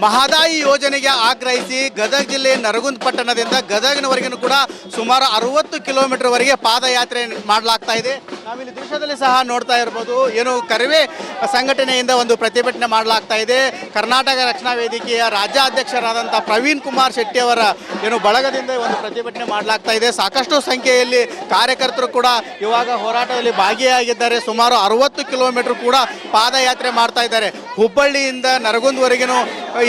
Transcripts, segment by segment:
ಮಹದಾಯಿ ಯೋಜನೆಗೆ ಆಗ್ರಹಿಸಿ ಗದಗ ಜಿಲ್ಲೆ ನರಗುಂದ ಪಟ್ಟಣದಿಂದ ಗದಗಿನವರೆಗೂ ಕೂಡ ಸುಮಾರು 60 ಕಿಲೋಮೀಟರ್ವರೆಗೆ ಪಾದಯಾತ್ರೆ ಮಾಡಲಾಗ್ತಾ ಇದೆ. ನಾವಿಲ್ಲಿ ದೃಶ್ಯದಲ್ಲಿ ಸಹ ನೋಡ್ತಾ ಇರ್ಬೋದು. ಏನು ಕರವೇ ಸಂಘಟನೆಯಿಂದ ಒಂದು ಪ್ರತಿಭಟನೆ ಮಾಡಲಾಗ್ತಾ ಇದೆ. ಕರ್ನಾಟಕ ರಕ್ಷಣಾ ವೇದಿಕೆಯ ರಾಜ್ಯಾಧ್ಯಕ್ಷರಾದಂಥ ಪ್ರವೀಣ್ ಕುಮಾರ್ ಶೆಟ್ಟಿ ಅವರ ಏನು ಬಳಗದಿಂದ ಒಂದು ಪ್ರತಿಭಟನೆ ಮಾಡಲಾಗ್ತಾ ಇದೆ. ಸಾಕಷ್ಟು ಸಂಖ್ಯೆಯಲ್ಲಿ ಕಾರ್ಯಕರ್ತರು ಕೂಡ ಇವಾಗ ಹೋರಾಟದಲ್ಲಿ ಭಾಗಿಯಾಗಿದ್ದಾರೆ. ಸುಮಾರು 60 ಕಿಲೋಮೀಟರ್ ಕೂಡ ಪಾದಯಾತ್ರೆ ಮಾಡ್ತಾ ಇದ್ದಾರೆ. ಹುಬ್ಬಳ್ಳಿಯಿಂದ ನರಗುಂದವರೆಗೂ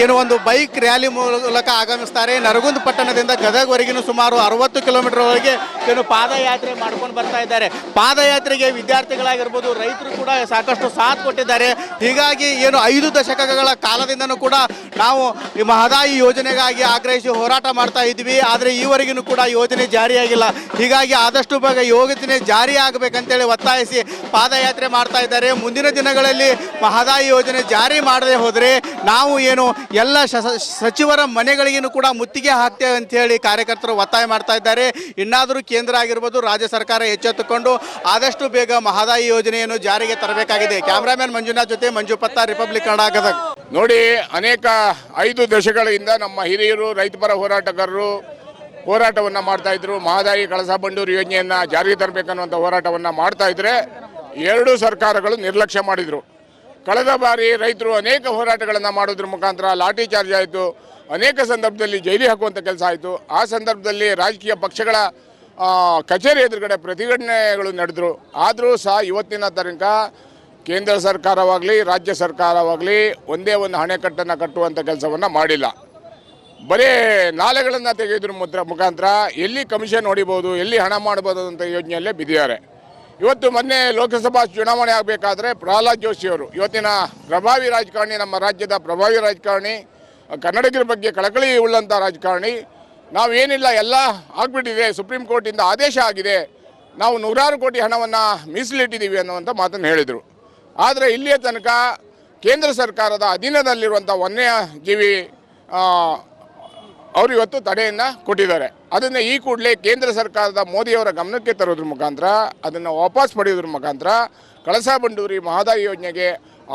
ಏನು ಒಂದು ಬೈಕ್ ರ್ಯಾಲಿ ಮೂಲಕ ಆಗಮಿಸ್ತಾರೆ. ನರಗುಂದ ಪಟ್ಟಣದಿಂದ ಗದಗವರೆಗೂ ಸುಮಾರು 60 ಕಿಲೋಮೀಟರ್ವರೆಗೆ ಏನು ಪಾದಯಾತ್ರೆ ಮಾಡ್ಕೊಂಡು ಬರ್ತಾ ಇದ್ದಾರೆ. ಪಾದಯಾತ್ರೆಗೆ ವಿದ್ಯಾರ್ಥಿಗಳಾಗಿರ್ಬೋದು, ರೈತರು ಕೂಡ ಸಾಕಷ್ಟು ಸಾಥ್ ಕೊಟ್ಟಿದ್ದಾರೆ. ಹೀಗಾಗಿ ಏನು 5 ದಶಕಗಳ ಕಾಲದಿಂದನೂ ಕೂಡ ನಾವು ಈ ಮಹದಾಯಿ ಯೋಜನೆಗಾಗಿ ಆಗ್ರಹಿಸಿ ಹೋರಾಟ ಮಾಡ್ತಾ ಇದ್ವಿ. ಆದರೆ ಈವರೆಗೂ ಕೂಡ ಯೋಜನೆ ಜಾರಿಯಾಗಿಲ್ಲ. ಹೀಗಾಗಿ ಆದಷ್ಟು ಬೇಗ ಯೋಜನೆ ಜಾರಿ ಆಗಬೇಕಂತೇಳಿ ಒತ್ತಾಯಿಸಿ ಪಾದಯಾತ್ರೆ ಮಾಡ್ತಾ ಇದ್ದಾರೆ. ಮುಂದಿನ ದಿನಗಳಲ್ಲಿ ಮಹದಾಯಿ ಯೋಜನೆ ಜಾರಿ ಮಾಡದೆ ಹೋದರೆ ನಾವು ಏನು ಎಲ್ಲ ಸಚಿವರ ಮನೆಗಳಿಗೂ ಕೂಡ ಮುತ್ತಿಗೆ ಹಾಕ್ತೇವೆ ಅಂತೇಳಿ ಕಾರ್ಯಕರ್ತರು ಒತ್ತಾಯ ಮಾಡ್ತಾ ಇದ್ದಾರೆ. ಇನ್ನಾದರೂ ಕೇಂದ್ರ ಆಗಿರ್ಬೋದು, ರಾಜ್ಯ ಸರ್ಕಾರ ಎಚ್ಚೆತ್ತುಕೊಂಡು ಆದಷ್ಟು ಬೇಗ ಮಹದಾಯಿ ಯೋಜನೆಯನ್ನು ಜಾರಿಗೆ ತರಬೇಕಾಗಿದೆ. ಕ್ಯಾಮ್ರಾಮನ್ ಮಂಜುನಾಥ್ ಜೊತೆ ಮಂಜು ಪತ್ತ, ರಿಪಬ್ಲಿಕ್ ಕನ್ನಡ, ಗದಗ. ನೋಡಿ, ಅನೇಕ 5 ದಶಕಗಳಿಂದ ನಮ್ಮ ಹಿರಿಯರು, ರೈತಪರ ಹೋರಾಟಗಾರರು ಹೋರಾಟವನ್ನು ಮಾಡ್ತಾ ಇದ್ರು. ಮಹದಾಯಿ ಕಳಸಾ ಬಂಡೂರು ಯೋಜನೆಯನ್ನು ಜಾರಿಗೆ ತರಬೇಕನ್ನುವಂಥ ಹೋರಾಟವನ್ನು ಮಾಡ್ತಾ ಇದ್ರೆ 2 ಸರ್ಕಾರಗಳು ನಿರ್ಲಕ್ಷ್ಯ ಮಾಡಿದರು. ಕಳೆದ ಬಾರಿ ರೈತರು ಅನೇಕ ಹೋರಾಟಗಳನ್ನು ಮಾಡೋದ್ರ ಮುಖಾಂತರ ಲಾಠಿ ಚಾರ್ಜ್ ಆಯಿತು. ಅನೇಕ ಸಂದರ್ಭದಲ್ಲಿ ಜೈಲಿಗೆ ಹಾಕುವಂಥ ಕೆಲಸ ಆಯಿತು. ಆ ಸಂದರ್ಭದಲ್ಲಿ ರಾಜಕೀಯ ಪಕ್ಷಗಳ ಕಚೇರಿ ಎದುರುಗಡೆ ಪ್ರತಿಭಟನೆಗಳು ನಡೆದರು. ಆದರೂ ಸಹ ಇವತ್ತಿನ ತನಕ ಕೇಂದ್ರ ಸರ್ಕಾರವಾಗಲಿ ರಾಜ್ಯ ಸರ್ಕಾರವಾಗಲಿ ಒಂದೇ ಒಂದು ಅಣೆಕಟ್ಟನ್ನು ಕಟ್ಟುವಂಥ ಕೆಲಸವನ್ನು ಮಾಡಿಲ್ಲ. ಬರೀ ನಾಲೆಗಳನ್ನು ತೆಗೆಯೋದ್ರ ಮುಖಾಂತರ ಎಲ್ಲಿ ಕಮಿಷನ್ ಹೊಡಿಬೋದು, ಎಲ್ಲಿ ಹಣ ಮಾಡ್ಬೋದು ಅಂತ ಯೋಜನೆಯಲ್ಲೇ ಬಿದ್ದಿದ್ದಾರೆ. ಇವತ್ತು ಮೊನ್ನೆ ಲೋಕಸಭಾ ಚುನಾವಣೆ ಆಗಬೇಕಾದ್ರೆ ಪ್ರಹ್ಲಾದ್ ಜೋಶಿಯವರು, ಇವತ್ತಿನ ಪ್ರಭಾವಿ ರಾಜಕಾರಣಿ, ನಮ್ಮ ರಾಜ್ಯದ ಪ್ರಭಾವಿ ರಾಜಕಾರಣಿ, ಕನ್ನಡಿಗರ ಬಗ್ಗೆ ಕಳಕಳಿ ಉಳ್ಳಂಥ ರಾಜಕಾರಣಿ, ನಾವೇನಿಲ್ಲ ಎಲ್ಲ ಆಗಿಬಿಟ್ಟಿದೆ, ಸುಪ್ರೀಂ ಕೋರ್ಟಿಂದ ಆದೇಶ ಆಗಿದೆ, ನಾವು 100 ಕೋಟಿ ಹಣವನ್ನು ಮೀಸಲಿಟ್ಟಿದ್ದೀವಿ ಅನ್ನುವಂಥ ಮಾತನ್ನು ಹೇಳಿದರು. ಆದರೆ ಇಲ್ಲಿಯ ತನಕ ಕೇಂದ್ರ ಸರ್ಕಾರದ ಅಧೀನದಲ್ಲಿರುವಂಥ ವನ್ಯಜೀವಿ ಅವರು ಇವತ್ತು ತಡೆಯನ್ನು ಕೊಟ್ಟಿದ್ದಾರೆ. ಅದನ್ನು ಈ ಕೂಡಲೇ ಕೇಂದ್ರ ಸರ್ಕಾರದ ಮೋದಿಯವರ ಗಮನಕ್ಕೆ ತರೋದ್ರ ಮುಖಾಂತರ, ಅದನ್ನು ವಾಪಸ್ ಪಡೆಯೋದ್ರ ಮುಖಾಂತರ ಕಳಸಾ ಬಂಡೂರಿ ಮಹದಾಯಿ ಯೋಜನೆಗೆ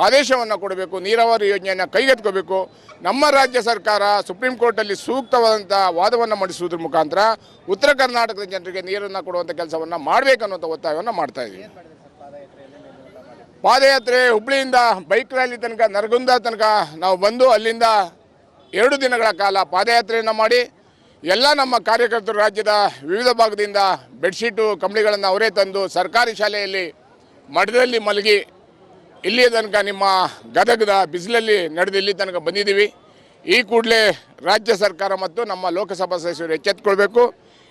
ಆದೇಶವನ್ನು ಕೊಡಬೇಕು, ನೀರಾವರಿ ಯೋಜನೆಯನ್ನು ಕೈಗೆತ್ಕೋಬೇಕು. ನಮ್ಮ ರಾಜ್ಯ ಸರ್ಕಾರ ಸುಪ್ರೀಂ ಕೋರ್ಟಲ್ಲಿ ಸೂಕ್ತವಾದಂಥ ವಾದವನ್ನು ಮಂಡಿಸುವುದ್ರ ಮುಖಾಂತರ ಉತ್ತರ ಕರ್ನಾಟಕದ ಜನರಿಗೆ ನೀರನ್ನು ಕೊಡುವಂಥ ಕೆಲಸವನ್ನು ಮಾಡಬೇಕನ್ನುವಂಥ ಒತ್ತಾಯವನ್ನು ಮಾಡ್ತಾಯಿದ್ದೀವಿ. ಪಾದಯಾತ್ರೆ ಹುಬ್ಬಳ್ಳಿಯಿಂದ ಬೈಕ್ ರ್ಯಾಲಿ ತನಕ, ನರಗುಂದ ತನಕ ನಾವು ಬಂದು ಅಲ್ಲಿಂದ 2 ದಿನಗಳ ಕಾಲ ಪಾದಯಾತ್ರೆಯನ್ನು ಮಾಡಿ ಎಲ್ಲ ನಮ್ಮ ಕಾರ್ಯಕರ್ತರು ರಾಜ್ಯದ ವಿವಿಧ ಭಾಗದಿಂದ ಬೆಡ್ಶೀಟು ಕಂಬಳಿಗಳನ್ನು ಅವರೇ ತಂದು ಸರ್ಕಾರಿ ಶಾಲೆಯಲ್ಲಿ ಮಠದಲ್ಲಿ ಮಲಗಿ ಇಲ್ಲಿಯ ತನಕ ನಿಮ್ಮ ಗದಗದ ಬಿಸಿಲಲ್ಲಿ ನಡೆದು ಇಲ್ಲಿ ತನಕ ಬಂದಿದ್ದೀವಿ. ಈ ಕೂಡಲೇ ರಾಜ್ಯ ಸರ್ಕಾರ ಮತ್ತು ನಮ್ಮ ಲೋಕಸಭಾ ಸದಸ್ಯರು ಎಚ್ಚೆತ್ತುಕೊಳ್ಬೇಕು.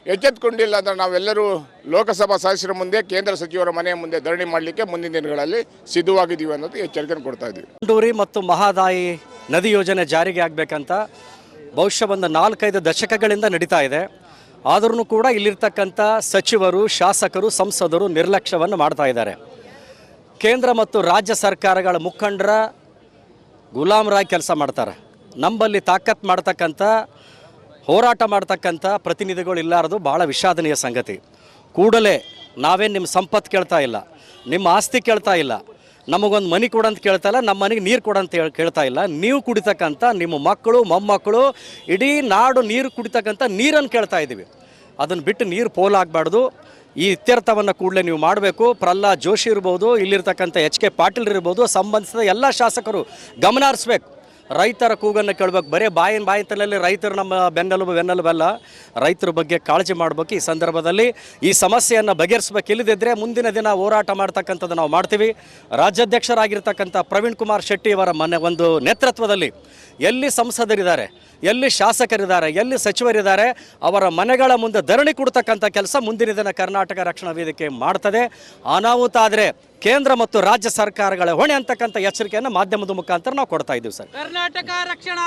ಎಚ್ಚೆತ್ತುಕೊಂಡಿಲ್ಲ ಅಂದರೆ ನಾವೆಲ್ಲರೂ ಲೋಕಸಭಾ ಸದಸ್ಯರ ಮುಂದೆ, ಕೇಂದ್ರ ಸಚಿವರ ಮನೆಯ ಮುಂದೆ ಧರಣಿ ಮಾಡಲಿಕ್ಕೆ ಮುಂದಿನ ದಿನಗಳಲ್ಲಿ ಸಿದ್ಧವಾಗಿದ್ದೀವಿ ಅನ್ನೋದು ಎಚ್ಚರಿಕೆ ಕೊಡ್ತಾ ಇದ್ದೀವಿ. ಬಂಡೂರಿ ಮತ್ತು ಮಹದಾಯಿ ನದಿ ಯೋಜನೆ ಜಾರಿಗೆ ಆಗಬೇಕಂತ ಬಹುಶಃ ಒಂದು 4-5 ದಶಕಗಳಿಂದ ನಡೀತಾ ಇದೆ. ಆದ್ರೂ ಕೂಡ ಇಲ್ಲಿರ್ತಕ್ಕಂಥ ಸಚಿವರು, ಶಾಸಕರು, ಸಂಸದರು ನಿರ್ಲಕ್ಷ್ಯವನ್ನು ಮಾಡ್ತಾ ಇದ್ದಾರೆ. ಕೇಂದ್ರ ಮತ್ತು ರಾಜ್ಯ ಸರ್ಕಾರಗಳ ಮುಖಂಡರ ಗುಲಾಮರಾಗಿ ಕೆಲಸ ಮಾಡ್ತಾರೆ. ನಮ್ಮಲ್ಲಿ ತಾಕತ್ ಮಾಡ್ತಕ್ಕಂಥ, ಹೋರಾಟ ಮಾಡ್ತಕ್ಕಂಥ ಪ್ರತಿನಿಧಿಗಳು ಇಲ್ಲಾರದು ಭಾಳ ವಿಷಾದನೀಯ ಸಂಗತಿ. ಕೂಡಲೇ ನಾವೇನು ನಿಮ್ಮ ಸಂಪತ್ತು ಕೇಳ್ತಾ ಇಲ್ಲ, ನಿಮ್ಮ ಆಸ್ತಿ ಕೇಳ್ತಾ ಇಲ್ಲ, ನಮಗೊಂದು ಮನೆ ಕೊಡಂತ ಕೇಳ್ತಾ ಇಲ್ಲ, ನಮ್ಮ ಮನೆಗೆ ನೀರು ಕೊಡಂತ ಕೇಳ್ತಾ ಇಲ್ಲ. ನೀವು ಕುಡಿತಕ್ಕಂಥ ನಿಮ್ಮ ಮಕ್ಕಳು, ಮೊಮ್ಮಕ್ಕಳು, ಇಡೀ ನಾಡು ನೀರು ಕುಡಿತಕ್ಕಂಥ ನೀರನ್ನು ಕೇಳ್ತಾ ಇದ್ದೀವಿ. ಅದನ್ನು ಬಿಟ್ಟು ನೀರು ಪೋಲಾಗಬಾರ್ದು. ಈ ಇತ್ಯರ್ಥವನ್ನು ಕೂಡಲೇ ನೀವು ಮಾಡಬೇಕು. ಪ್ರಹ್ಲಾದ್ ಜೋಶಿ ಇರ್ಬೋದು, ಇಲ್ಲಿರ್ತಕ್ಕಂಥ HK ಪಾಟೀಲ್ ಇರ್ಬೋದು, ಸಂಬಂಧಿಸಿದ ಎಲ್ಲ ಶಾಸಕರು ಗಮನ ಹರಿಸ್ಬೇಕು. ರೈತರ ಕೂಗನ್ನು ಕೇಳಬೇಕು. ಬರೀ ಬಾಯಿತಲಲ್ಲಿ ರೈತರು ನಮ್ಮ ಬೆನ್ನೆಲುಬಲ್ಲ. ರೈತರ ಬಗ್ಗೆ ಕಾಳಜಿ ಮಾಡಬೇಕು. ಈ ಸಂದರ್ಭದಲ್ಲಿ ಈ ಸಮಸ್ಯೆಯನ್ನು ಬಗೆಹರಿಸಬೇಕು. ಇಲ್ಲದಿದ್ದರೆ ಮುಂದಿನ ದಿನ ಹೋರಾಟ ಮಾಡ್ತಕ್ಕಂಥದ್ದು ನಾವು ಮಾಡ್ತೀವಿ. ರಾಜ್ಯಾಧ್ಯಕ್ಷರಾಗಿರ್ತಕ್ಕಂಥ ಪ್ರವೀಣ್ ಕುಮಾರ್ ಶೆಟ್ಟಿ ಅವರ ಒಂದು ನೇತೃತ್ವದಲ್ಲಿ ಎಲ್ಲಿ ಸಂಸದರಿದ್ದಾರೆ, ಎಲ್ಲಿ ಶಾಸಕರಿದ್ದಾರೆ, ಎಲ್ಲಿ ಸಚಿವರಿದ್ದಾರೆ, ಅವರ ಮನೆಗಳ ಮುಂದೆ ಧರಣಿ ಕೊಡ್ತಕ್ಕಂಥ ಕೆಲಸ ಮುಂದಿನ ದಿನ ಕರ್ನಾಟಕ ರಕ್ಷಣಾ ವೇದಿಕೆ ಮಾಡ್ತದೆ. ಅನಾಹುತ ಆದರೆ ಕೇಂದ್ರ ಮತ್ತು ರಾಜ್ಯ ಸರ್ಕಾರಗಳ ಹೊಣೆ ಅಂತಕ್ಕಂಥ ಎಚ್ಚರಿಕೆಯನ್ನು ಮಾಧ್ಯಮದ ಮುಖಾಂತರ ನಾವು ಕೊಡ್ತಾ ಇದ್ದೀವಿ ಸರ್. ಕರ್ನಾಟಕ ರಕ್ಷಣಾ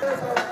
Thank you.